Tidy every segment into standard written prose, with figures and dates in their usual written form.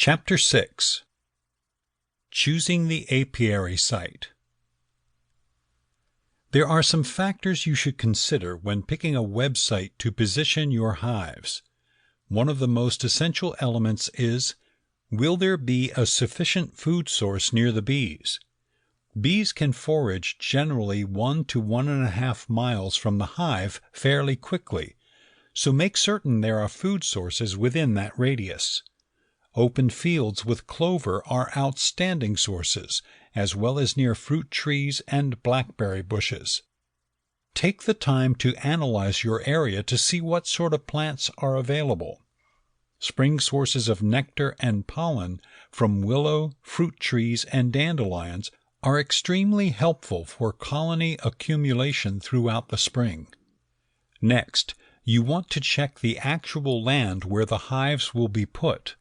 Chapter 6. Choosing the Apiary Site. There are some factors you should consider when picking a website to position your hives. One of the most essential elements is, will there be a sufficient food source near the bees? Bees can forage generally 1 to 1.5 miles from the hive fairly quickly, so make certain there are food sources within that radius. Open fields with clover are outstanding sources, as well as near fruit trees and blackberry bushes. Take the time to analyze your area to see what sort of plants are available. Spring sources of nectar and pollen from willow, fruit trees, and dandelions are extremely helpful for colony accumulation throughout the spring. Next, you want to check the actual land where the hives will be put.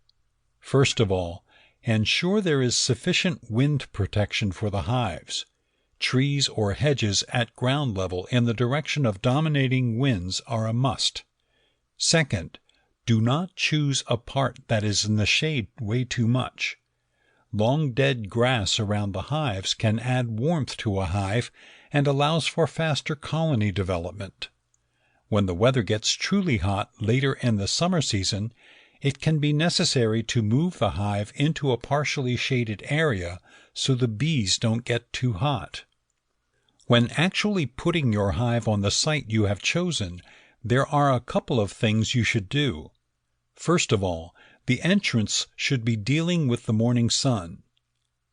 First of all, ensure there is sufficient wind protection for the hives. Trees or hedges at ground level in the direction of dominating winds are a must. Second, do not choose a part that is in the shade way too much. Long dead grass around the hives can add warmth to a hive and allows for faster colony development. When the weather gets truly hot later in the summer season, it can be necessary to move the hive into a partially shaded area so the bees don't get too hot. When actually putting your hive on the site you have chosen, there are a couple of things you should do. First of all, the entrance should be dealing with the morning sun.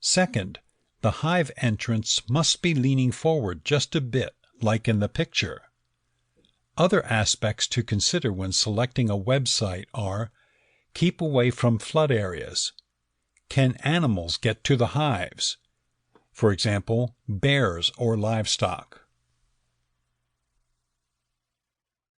Second, the hive entrance must be leaning forward just a bit, like in the picture. Other aspects to consider when selecting a website are: keep away from flood areas. Can animals get to the hives? For example, bears or livestock.